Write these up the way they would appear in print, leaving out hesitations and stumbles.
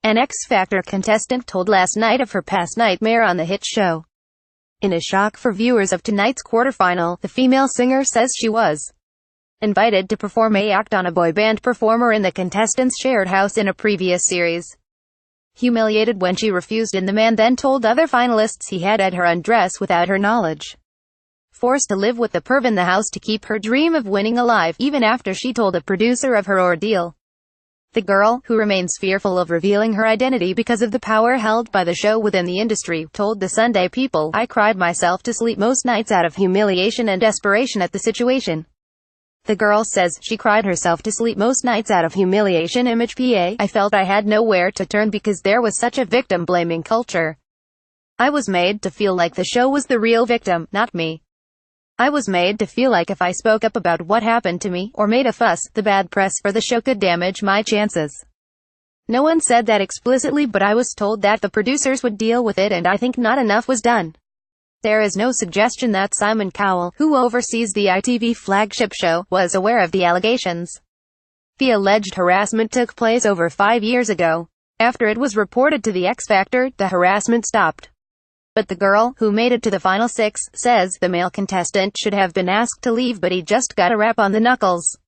An X Factor contestant told last night of her past nightmare on the hit show. In a shock for viewers of tonight's quarterfinal, the female singer says she was invited to perform a act on a boy band performer in the contestants' shared house in a previous series. Humiliated when she refused, and the man then told other finalists he had her undress without her knowledge. Forced to live with the perv in the house to keep her dream of winning alive, even after she told a producer of her ordeal. The girl, who remains fearful of revealing her identity because of the power held by the show within the industry, told the Sunday People, "I cried myself to sleep most nights out of humiliation and desperation at the situation." The girl says she cried herself to sleep most nights out of humiliation. Image PA, "I felt I had nowhere to turn because there was such a victim-blaming culture. I was made to feel like the show was the real victim, not me. I was made to feel like if I spoke up about what happened to me, or made a fuss, the bad press for the show could damage my chances. No one said that explicitly, but I was told that the producers would deal with it, and I think not enough was done." There is no suggestion that Simon Cowell, who oversees the ITV flagship show, was aware of the allegations. The alleged harassment took place over 5 years ago. After it was reported to the X Factor, the harassment stopped. But the girl, who made it to the final 6, says the male contestant should have been asked to leave, but he just got a rap on the knuckles.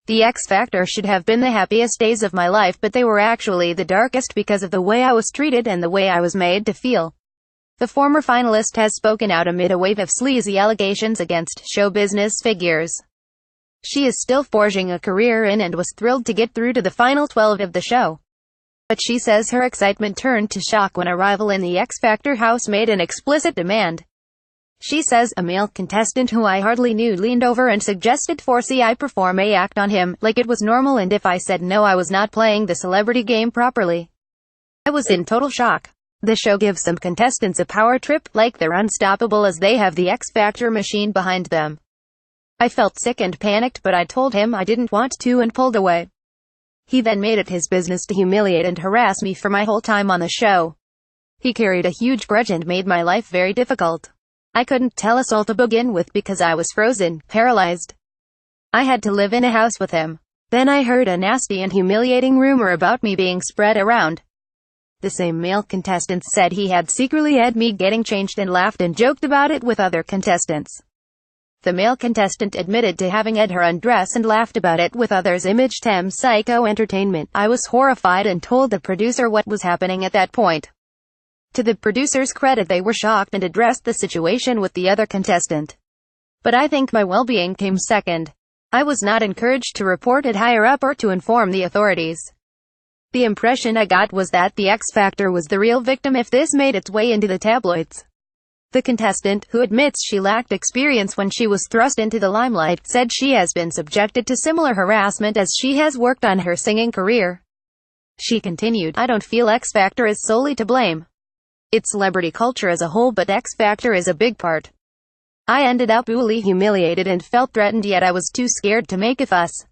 "The X Factor should have been the happiest days of my life, but they were actually the darkest because of the way I was treated and the way I was made to feel." The former finalist has spoken out amid a wave of sleazy allegations against show business figures. She is still forging a career in and was thrilled to get through to the final 12 of the show. But she says her excitement turned to shock when a rival in the X Factor house made an explicit demand. She says, "A male contestant who I hardly knew leaned over and suggested I perform a act on him, like it was normal, and if I said no, I was not playing the celebrity game properly. I was in total shock. The show gives some contestants a power trip, like they're unstoppable as they have the X Factor machine behind them. I felt sick and panicked, but I told him I didn't want to and pulled away. He then made it his business to humiliate and harass me for my whole time on the show. He carried a huge grudge and made my life very difficult. I couldn't tell a soul to begin with because I was frozen, paralyzed. I had to live in a house with him. Then I heard a nasty and humiliating rumor about me being spread around." The same male contestant said he had secretly had me getting changed and laughed and joked about it with other contestants. The male contestant admitted to having had her undress and laughed about it with others. Image Thames Psycho Entertainment, "I was horrified and told the producer what was happening at that point. To the producer's credit, they were shocked and addressed the situation with the other contestant. But I think my well-being came second. I was not encouraged to report it higher up or to inform the authorities. The impression I got was that the X Factor was the real victim if this made its way into the tabloids." The contestant, who admits she lacked experience when she was thrust into the limelight, said she has been subjected to similar harassment as she has worked on her singing career. She continued, "I don't feel X Factor is solely to blame. It's celebrity culture as a whole, but X Factor is a big part. I ended up really humiliated and felt threatened, yet I was too scared to make a fuss.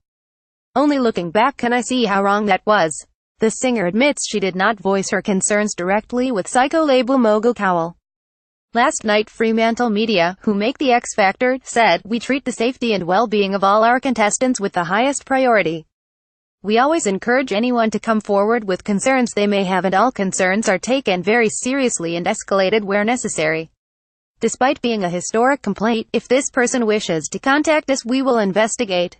Only looking back can I see how wrong that was." The singer admits she did not voice her concerns directly with Psycho label mogul Cowell. Last night, Fremantle Media, who make the X Factor, said, "We treat the safety and well-being of all our contestants with the highest priority. We always encourage anyone to come forward with concerns they may have, and all concerns are taken very seriously and escalated where necessary. Despite being a historic complaint, if this person wishes to contact us, we will investigate."